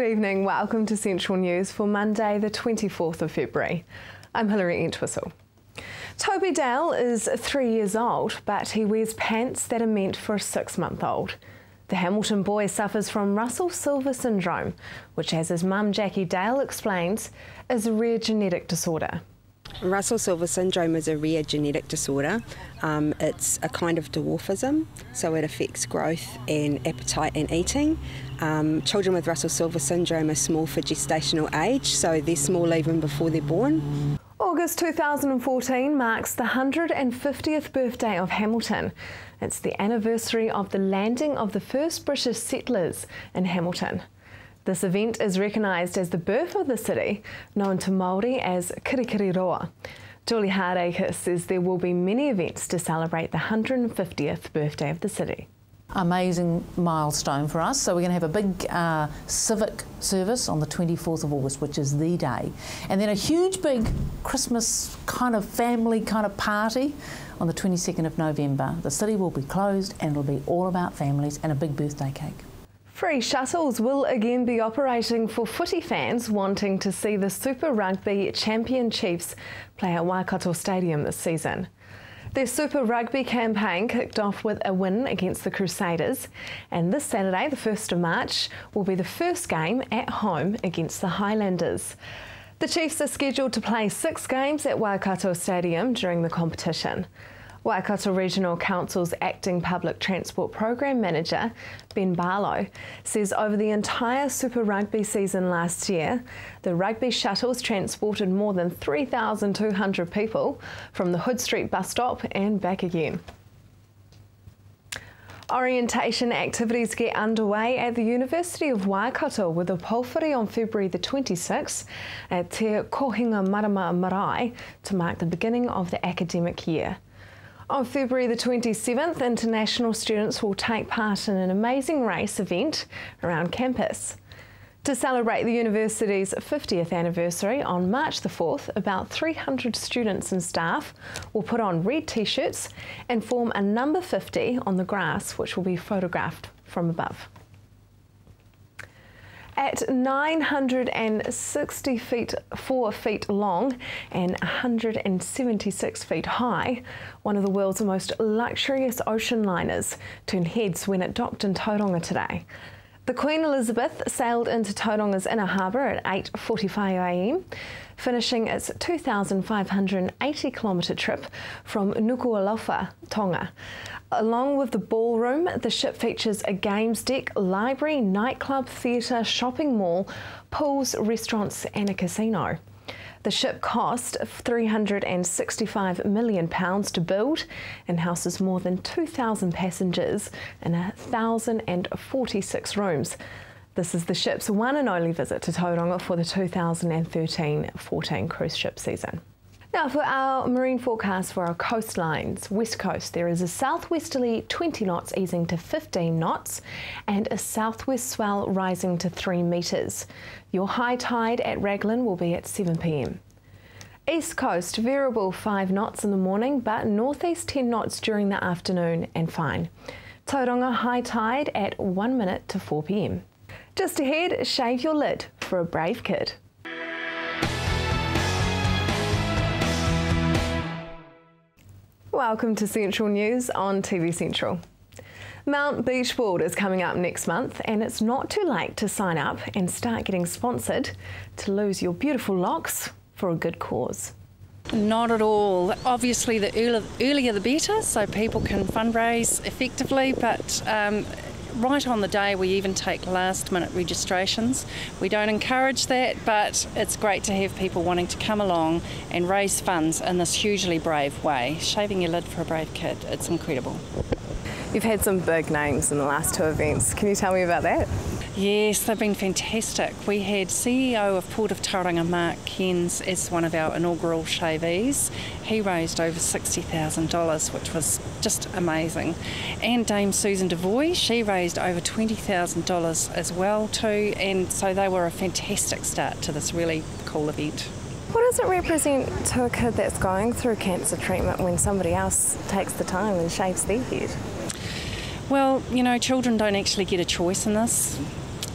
Good evening, welcome to Central News for Monday the 24th of February. I'm Hilary Entwistle. Toby Dale is 3 years old, but he wears pants that are meant for a 6-month-old. The Hamilton boy suffers from Russell Silver syndrome, which, as his mum Jackie Dale explains, is a rare genetic disorder. Russell Silver syndrome is a rare genetic disorder. It's a kind of dwarfism, so it affects growth and appetite and eating. Children with Russell Silver syndrome are small for gestational age, so they're small even before they're born. August 2014 marks the 150th birthday of Hamilton. It's the anniversary of the landing of the first British settlers in Hamilton. This event is recognised as the birth of the city, known to Māori as Kirikiriroa. Julie Hardacre says there will be many events to celebrate the 150th birthday of the city. Amazing milestone for us. So we're going to have a big civic service on the 24th of August, which is the day. And then a huge big Christmas kind of family kind of party on the 22nd of November. The city will be closed and it'll be all about families and a big birthday cake. Free shuttles will again be operating for footy fans wanting to see the Super Rugby champion Chiefs play at Waikato Stadium this season. Their Super Rugby campaign kicked off with a win against the Crusaders, and this Saturday, the 1st of March, will be the first game at home against the Highlanders. The Chiefs are scheduled to play 6 games at Waikato Stadium during the competition. Waikato Regional Council's Acting Public Transport Program Manager, Ben Barlow, says over the entire Super Rugby season last year, the rugby shuttles transported more than 3,200 people from the Hood Street bus stop and back again. Orientation activities get underway at the University of Waikato with a pōwhiri on February the 26th at Te Kohinga Marama Marae to mark the beginning of the academic year. On February the 27th, international students will take part in an amazing race event around campus. To celebrate the university's 50th anniversary on March the 4th, about 300 students and staff will put on red t-shirts and form a number 50 on the grass, which will be photographed from above. At 964 feet long and 176 feet high, one of the world's most luxurious ocean liners turned heads when it docked in Tauranga today. The Queen Elizabeth sailed into Tauranga's inner harbour at 8:45 a.m, finishing its 2,580-kilometre trip from Nuku'alofa, Tonga. Along with the ballroom, the ship features a games deck, library, nightclub, theatre, shopping mall, pools, restaurants and a casino. The ship cost £365 million to build and houses more than 2,000 passengers in 1,046 rooms. This is the ship's one and only visit to Tauranga for the 2013-14 cruise ship season. Now for our marine forecast for our coastlines. West coast, there is a southwesterly 20 knots easing to 15 knots and a southwest swell rising to 3 metres. Your high tide at Raglan will be at 7 p.m. East coast, variable 5 knots in the morning, but northeast 10 knots during the afternoon and fine. Tauranga high tide at 1 minute to 4 p.m. Just ahead, shave your lid for a brave kid. Welcome to Central News on TV Central. Mount Beachboard is coming up next month and it's not too late to sign up and start getting sponsored to lose your beautiful locks for a good cause. Not at all. Obviously the earlier the better, so people can fundraise effectively, but right on the day we even take last minute registrations. We don't encourage that, but it's great to have people wanting to come along and raise funds in this hugely brave way. Shaving your lid for a brave kid, it's incredible. You've had some big names in the last 2 events. Can you tell me about that? Yes, they've been fantastic. We had CEO of Port of Tauranga, Mark Kens, as one of our inaugural shavees. He raised over $60,000, which was just amazing. And Dame Susan Devoy, she raised over $20,000 as well too, and so they were a fantastic start to this really cool event. What does it represent to a kid that's going through cancer treatment when somebody else takes the time and shaves their head? Well, you know, children don't actually get a choice in this,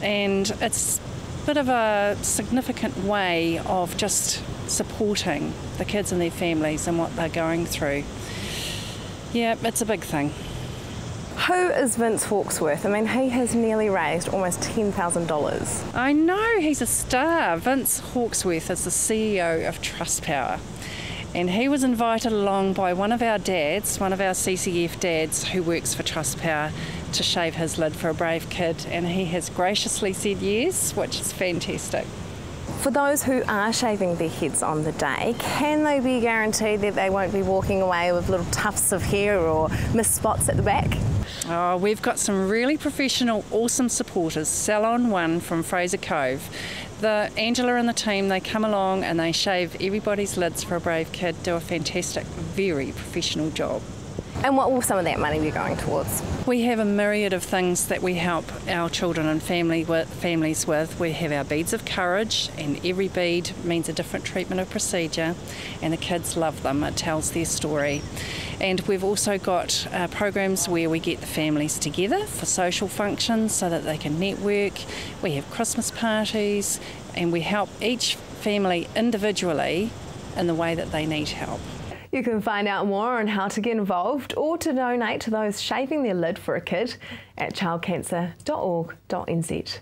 and it's bit of a significant way of just supporting the kids and their families and what they're going through. Yeah, it's a big thing. Who is Vince Hawksworth? I mean, he has nearly raised almost $10,000. I know, he's a star. Vince Hawksworth is the CEO of Trustpower. And he was invited along by one of our dads, one of our CCF dads who works for Trustpower, to shave his lid for a brave kid. And he has graciously said yes, which is fantastic. For those who are shaving their heads on the day, can they be guaranteed that they won't be walking away with little tufts of hair or missed spots at the back? Oh, we've got some really professional, awesome supporters. Salon One from Fraser Cove. Angela and the team, they come along and they shave everybody's lids for a brave kid, do a fantastic, very professional job. And what will some of that money be going towards? We have a myriad of things that we help our children and families with. We have our beads of courage, and every bead means a different treatment or procedure, and the kids love them. It tells their story. And we've also got programs where we get the families together for social functions so that they can network. We have Christmas parties, and we help each family individually in the way that they need help. You can find out more on how to get involved or to donate to those shaving their lid for a kid at childcancer.org.nz.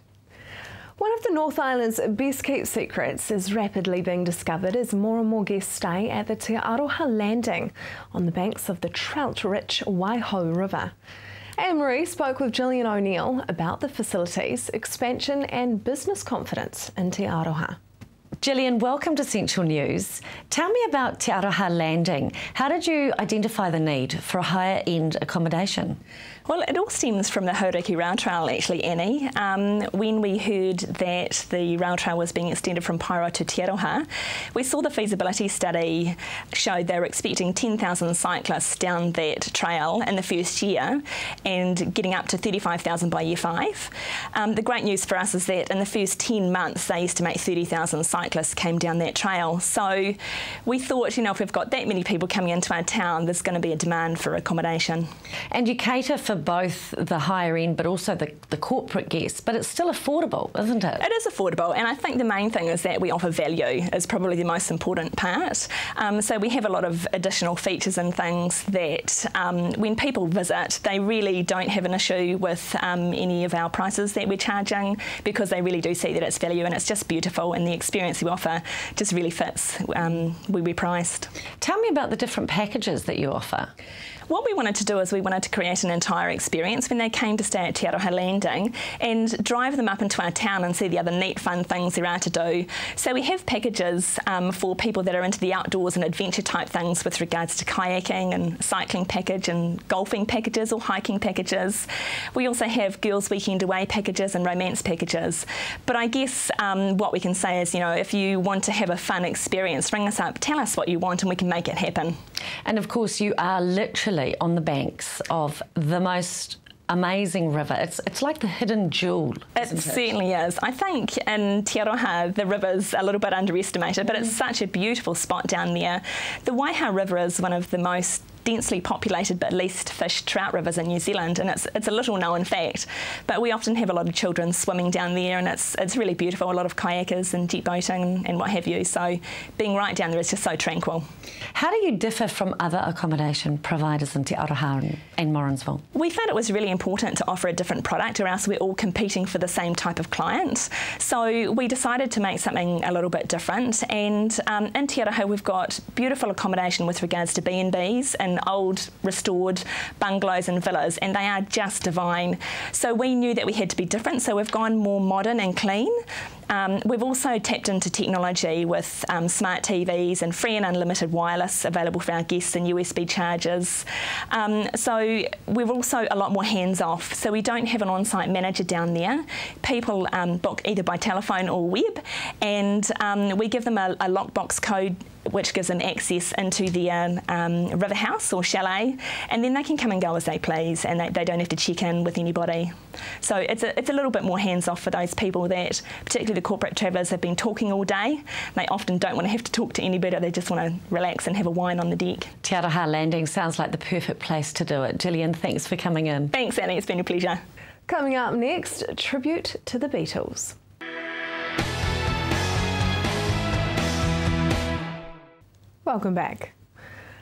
One of the North Island's best kept secrets is rapidly being discovered as more and more guests stay at the Te Aroha Landing on the banks of the trout-rich Waiho River. Anne-Marie spoke with Gillian O'Neill about the facilities, expansion and business confidence in Te Aroha. Gillian, welcome to Central News. Tell me about Te Aroha Landing. How did you identify the need for a higher-end accommodation? Well, it all stems from the Hauriki Rail Trail, actually, Annie. When we heard that the rail trail was being extended from Paeroa to Te Aroha, we saw the feasibility study showed they were expecting 10,000 cyclists down that trail in the first year and getting up to 35,000 by year 5. The great news for us is that in the first 10 months, they estimate 30,000 cyclists came down that trail. So we thought, you know, if we've got that many people coming into our town, there's going to be a demand for accommodation. And you cater for both the higher end but also the corporate guests, but it's still affordable, isn't it? It is affordable, and I think the main thing is that we offer value is probably the most important part. So we have a lot of additional features and things that when people visit, they really don't have an issue with any of our prices that we're charging, because they really do see that it's value and it's just beautiful, and the experience we offer just really fits where we're priced. Tell me about the different packages that you offer. What we wanted to do is we wanted to create an entire experience when they came to stay at Te Aroha Landing and drive them up into our town and see the other neat, fun things there are to do. So we have packages for people that are into the outdoors and adventure type things with regards to kayaking and cycling package and golfing packages or hiking packages. We also have girls' weekend away packages and romance packages. But I guess what we can say is, you know, if you want to have a fun experience, ring us up, tell us what you want and we can make it happen. And of course you are literally on the banks of the most amazing river. It's like the hidden jewel, isn't it? It certainly is. I think in Te Aroha the river's a little bit underestimated, but it's such a beautiful spot down there. The Waiho River is one of the most densely populated but least fished trout rivers in New Zealand, and it's a little known fact, but we often have a lot of children swimming down there, and it's really beautiful, a lot of kayakers and jet boating and what have you, so being right down there is just so tranquil. How do you differ from other accommodation providers in Te Aroha and Morrinsville? We found it was really important to offer a different product, or else we're all competing for the same type of client, so we decided to make something a little bit different, and in Te Aroha we've got beautiful accommodation with regards to B&Bs and old restored bungalows and villas, and they are just divine. So we knew that we had to be different, so we've gone more modern and clean. We've also tapped into technology with smart TVs and free and unlimited wireless available for our guests and USB chargers. So we're also a lot more hands-off, so we don't have an on-site manager down there. People book either by telephone or web, and we give them a lockbox code which gives them access into their river house or chalet, and then they can come and go as they please, and they don't have to check in with anybody. So it's a little bit more hands-off for those people that, particularly the corporate travellers, have been talking all day. They often don't want to have to talk to anybody, they just want to relax and have a wine on the deck. Te Aroha Landing sounds like the perfect place to do it. Gillian, thanks for coming in. Thanks, Annie, it's been a pleasure. Coming up next, tribute to the Beatles. Welcome back.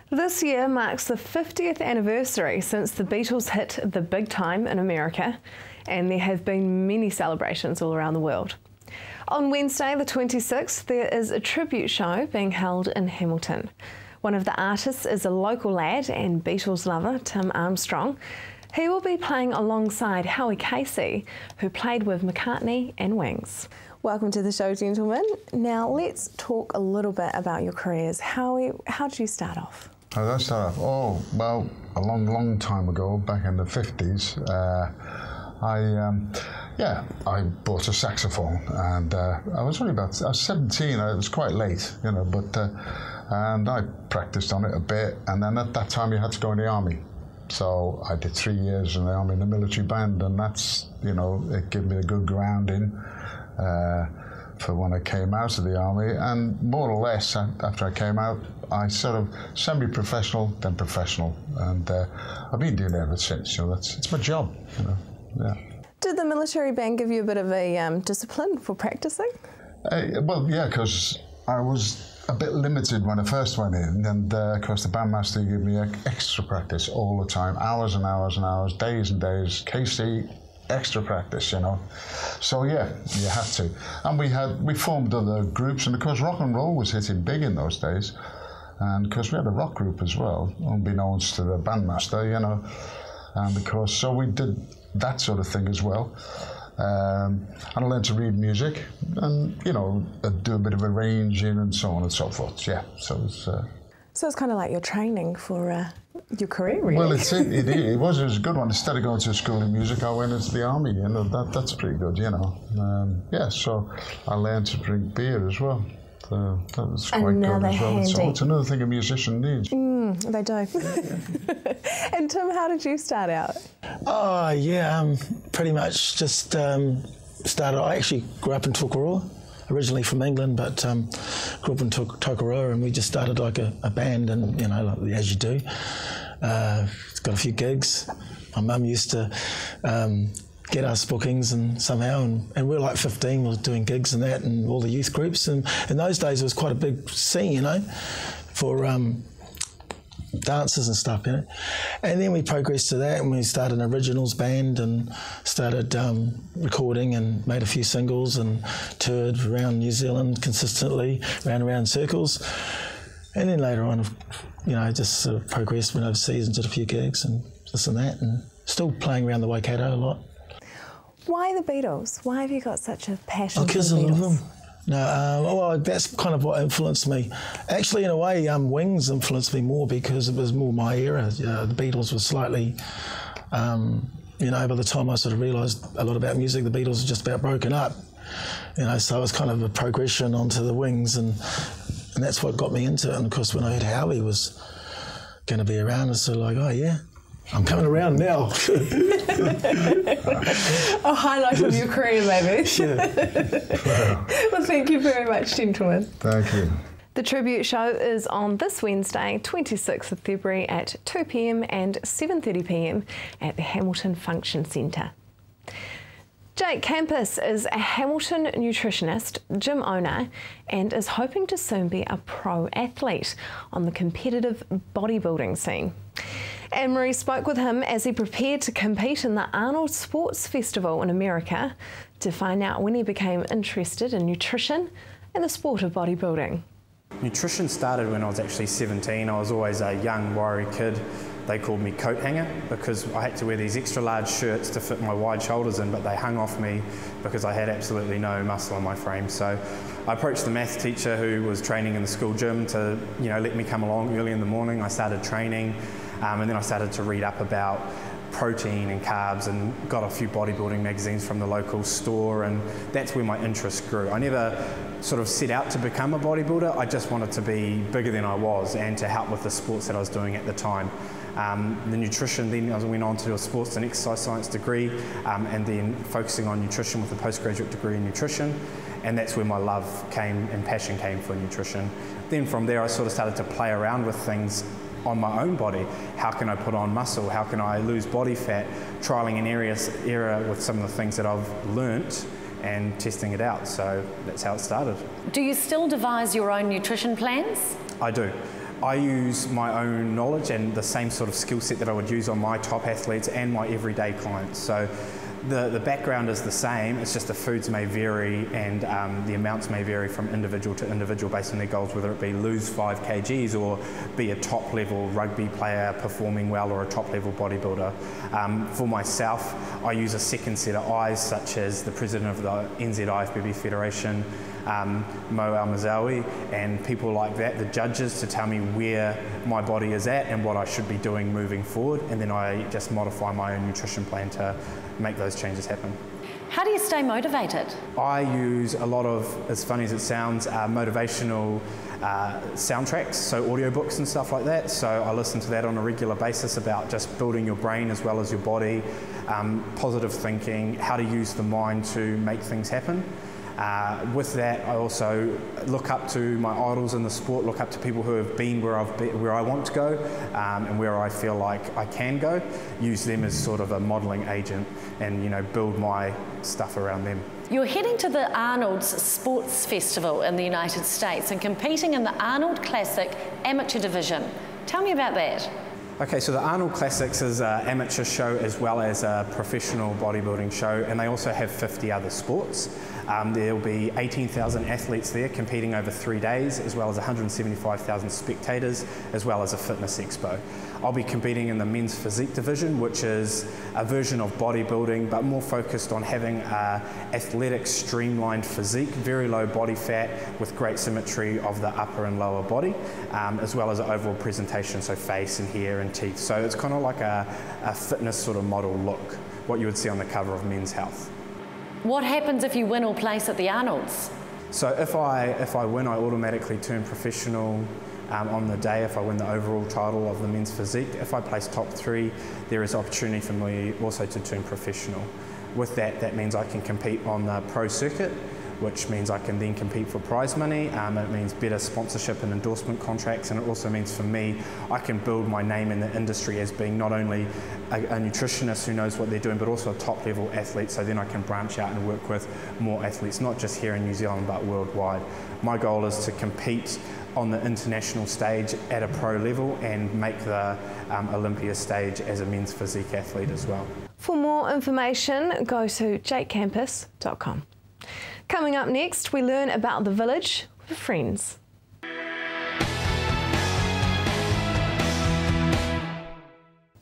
This year marks the 50th anniversary since the Beatles hit the big time in America, and there have been many celebrations all around the world. On Wednesday, the 26th, there is a tribute show being held in Hamilton. One of the artists is a local lad and Beatles lover, Tim Armstrong. He will be playing alongside Howie Casey, who played with McCartney and Wings. Welcome to the show, gentlemen. Now let's talk a little bit about your careers. Howie, how did you start off? How did I start off? Oh, well, a long time ago, back in the 50s, I bought a saxophone, and I was 17. It was quite late, you know, but and I practiced on it a bit, and then at that time you had to go in the army. So I did 3 years in the army in the military band, and that's, you know, it gave me a good grounding for when I came out of the army. And more or less, after I came out, I sort of semi-professional, then professional, and I've been doing it ever since. You know, it's my job. You know, yeah. Did the military band give you a bit of a discipline for practicing? Well, yeah, because I was a bit limited when I first went in, and of course the bandmaster gave me extra practice all the time, hours and hours and hours, days and days. Casey, extra practice, you know. So yeah, you had to. And we formed other groups, and of course rock and roll was hitting big in those days, and of course we had a rock group as well, unbeknownst to the bandmaster, you know. And of course, so we did that sort of thing as well. And I learned to read music and, you know, do a bit of arranging and so on and so forth. Yeah, so it's... So it's kind of like your training for your career, really. Well, it was a good one. Instead of going to a school in music, I went into the army, you know, that's pretty good, you know. Yeah, so I learned to drink beer as well. That was quite good as well. So it's another thing a musician needs. They do. And Tim, how did you start out? Oh, yeah, pretty much just started. I actually grew up in Tokoroa, originally from England, but grew up in Tokoroa, and we just started like a band, and, you know, like, as you do. Got a few gigs. My mum used to get us bookings, and somehow, and we were like 15, we were doing gigs and that, and all the youth groups, and in those days it was quite a big scene, you know, for dancers and stuff, you know. And then we progressed to that, and we started an originals band and started recording and made a few singles and toured around New Zealand consistently, around circles. And then later on, you know, just sort of progressed, went overseas and did a few gigs and this and that, and still playing around the Waikato a lot. Why the Beatles? Why have you got such a passion for the Beatles? Because I love them. No, well, that's kind of what influenced me. Actually, in a way, Wings influenced me more because it was more my era. The Beatles were slightly, you know, by the time I sort of realised a lot about music, the Beatles were just about broken up. You know, so it was kind of a progression onto the Wings, and that's what got me into it. And of course, when I heard Howie was going to be around, I was sort of like, oh yeah, I'm coming around now. A highlight of your career, maybe. Yeah. Well, thank you very much, gentlemen. Thank you. The tribute show is on this Wednesday, 26th of February at 2 p.m. and 7:30 p.m. at the Hamilton Function Centre. Jake Campus is a Hamilton nutritionist, gym owner, and is hoping to soon be a pro athlete on the competitive bodybuilding scene. Anne-Marie spoke with him as he prepared to compete in the Arnold Sports Festival in America to find out when he became interested in nutrition and the sport of bodybuilding. Nutrition started when I was actually 17. I was always a young, wiry kid. They called me coat hanger because I had to wear these extra large shirts to fit my wide shoulders in, but they hung off me because I had absolutely no muscle on my frame. So I approached the maths teacher who was training in the school gym to, you know, let me come along early in the morning. I started training, and then I started to read up about protein and carbs and got a few bodybuilding magazines from the local store, and that's where my interest grew. I never sort of set out to become a bodybuilder. I just wanted to be bigger than I was and to help with the sports that I was doing at the time. The nutrition, then I went on to do a sports and exercise science degree, and then focusing on nutrition with a postgraduate degree in nutrition, and that's where my love came and passion came for nutrition. Then from there I sort of started to play around with things on my own body. How can I put on muscle? How can I lose body fat? Trialing an area with some of the things that I've learnt and testing it out. So that's how it started. Do you still devise your own nutrition plans? I do. I use my own knowledge and the same sort of skill set that I would use on my top athletes and my everyday clients. So the background is the same, it's just the foods may vary and the amounts may vary from individual to individual based on their goals, whether it be lose 5 kgs or be a top level rugby player performing well or a top level bodybuilder. For myself, I use a second set of eyes, such as the president of the NZIFBB Federation, Mo Al-Mazawi, and people like that, the judges, to tell me where my body is at and what I should be doing moving forward, and then I just modify my own nutrition plan to make those changes happen. How do you stay motivated? I use a lot of, as funny as it sounds, motivational soundtracks, so audiobooks and stuff like that. So I listen to that on a regular basis about just building your brain as well as your body, positive thinking, how to use the mind to make things happen. With that, I also look up to my idols in the sport, look up to people who have been where I want to go and where I feel like I can go, use them as sort of a modelling agent and, you know, build my stuff around them. You're heading to the Arnold's Sports Festival in the United States and competing in the Arnold Classic Amateur Division. Tell me about that. Okay, so the Arnold Classics is an amateur show as well as a professional bodybuilding show, and they also have 50 other sports. There'll be 18,000 athletes there competing over 3 days, as well as 175,000 spectators, as well as a fitness expo. I'll be competing in the men's physique division, which is a version of bodybuilding, but more focused on having an athletic, streamlined physique, very low body fat with great symmetry of the upper and lower body, as well as an overall presentation, so face and hair and teeth. So it's kind of like a fitness sort of model look, what you would see on the cover of Men's Health. What happens if you win or place at the Arnold's? So if I win, I automatically turn professional on the day if I win the overall title of the men's physique. If I place top 3, there is opportunity for me also to turn professional. With that, that means I can compete on the pro circuit, which means I can then compete for prize money. It means better sponsorship and endorsement contracts, and it also means for me, I can build my name in the industry as being not only a nutritionist who knows what they're doing, but also a top level athlete, so then I can branch out and work with more athletes, not just here in New Zealand, but worldwide. My goal is to compete on the international stage at a pro level and make the Olympia stage as a men's physique athlete as well. For more information, go to jakecampus.com. Coming up next, we learn about the village with friends.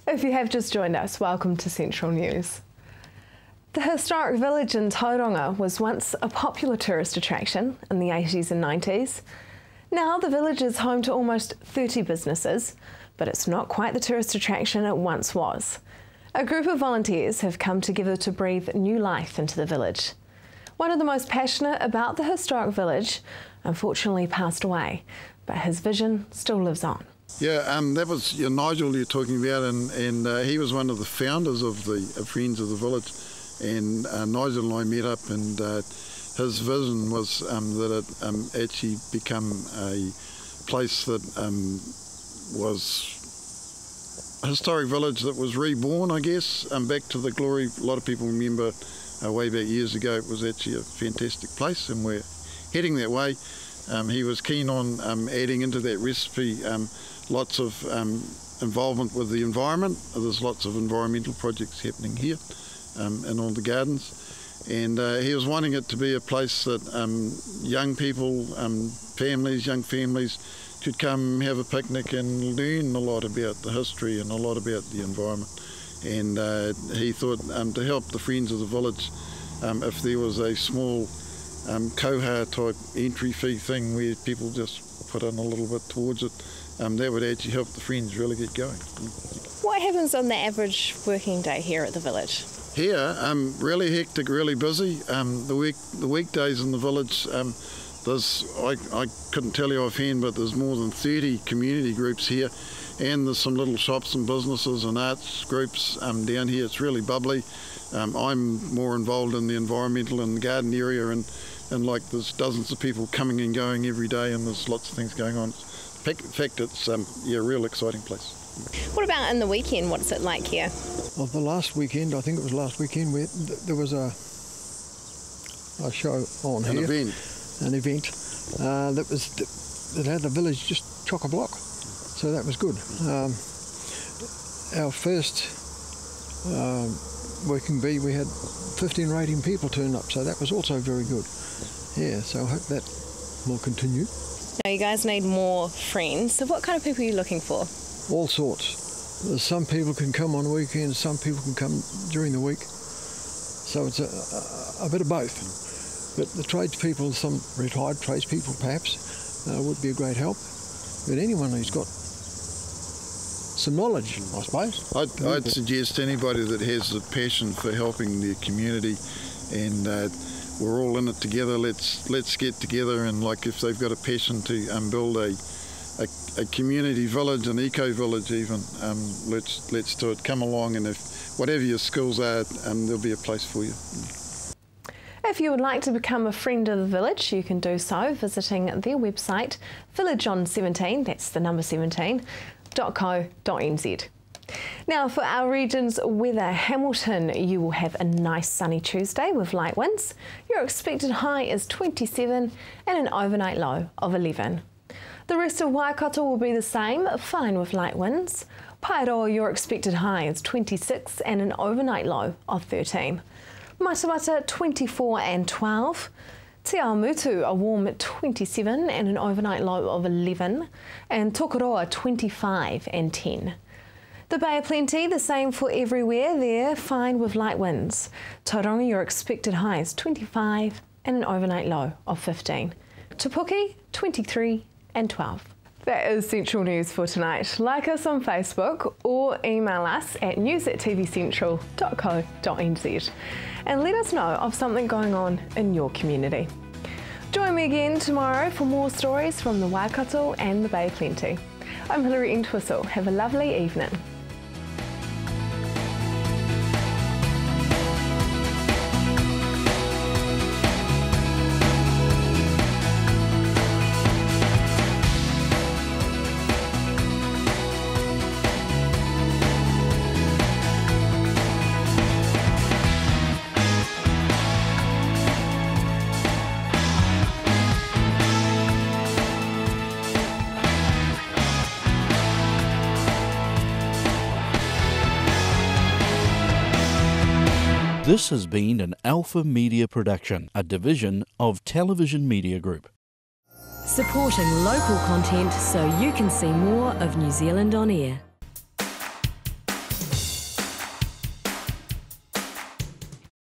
If you have just joined us, welcome to Central News. The historic village in Tauranga was once a popular tourist attraction in the 80s and 90s. Now the village is home to almost 30 businesses, but it's not quite the tourist attraction it once was. A group of volunteers have come together to breathe new life into the village. One of the most passionate about the historic village unfortunately passed away, but his vision still lives on. Yeah, that was Nigel you're talking about, and he was one of the founders of the Friends of the Village, and Nigel and I met up, and his vision was that it actually become a place that was a historic village that was reborn, I guess, back to the glory. A lot of people remember way back years ago it was actually a fantastic place, and we're heading that way. He was keen on adding into that recipe lots of involvement with the environment. There's lots of environmental projects happening here in all the gardens. And he was wanting it to be a place that young people, young families could come have a picnic and learn a lot about the history and a lot about the environment. And he thought to help the Friends of the Village, if there was a small koha type entry fee thing where people just put in a little bit towards it, that would actually help the Friends really get going. What happens on the average working day here at the village? Here, really hectic, really busy. The weekdays in the village, I couldn't tell you offhand, but there's more than 30 community groups here, and there's some little shops and businesses and arts groups down here. It's really bubbly. I'm more involved in the environmental and garden area, and like there's dozens of people coming and going every day, and there's lots of things going on. In fact, it's a real exciting place. What about in the weekend? What's it like here? Well, the last weekend, I think it was last weekend, there was a show on here. An event that had the village just chock-a-block. So that was good. Our first working bee, we had 15 rating people turn up, so that was also very good. Yeah, so I hope that will continue. Now you guys need more friends, so what kind of people are you looking for? All sorts. Some people can come on weekends, some people can come during the week. So it's a bit of both. But the tradespeople, some retired tradespeople perhaps, would be a great help. But anyone who's got some knowledge, I suppose. I'd suggest anybody that has a passion for helping the community, and we're all in it together. Let's get together, and like if they've got a passion to build a community village, an eco village even, let's do it. Come along, and if whatever your skills are, there'll be a place for you. If you would like to become a friend of the village, you can do so visiting their website, villageon17, that's the number 17.co.nz. Now for our region's weather, Hamilton, you will have a nice sunny Tuesday with light winds. Your expected high is 27 and an overnight low of 11. The rest of Waikato will be the same, fine with light winds. Paeroa, your expected high is 26 and an overnight low of 13. Matamata 24 and 12. Te Awamutu a warm 27 and an overnight low of 11. And Tokoroa 25 and 10. The Bay of Plenty, the same for everywhere there, fine with light winds. Tauranga, your expected high is 25 and an overnight low of 15. Te Puke 23 and 12. That is Central News for tonight. Like us on Facebook or email us at news@tvcentral.co.nz and let us know of something going on in your community. Join me again tomorrow for more stories from the Waikato and the Bay of Plenty. I'm Hilary Entwistle. Have a lovely evening. This has been an Alpha Media production, a division of Television Media Group. Supporting local content so you can see more of New Zealand on air.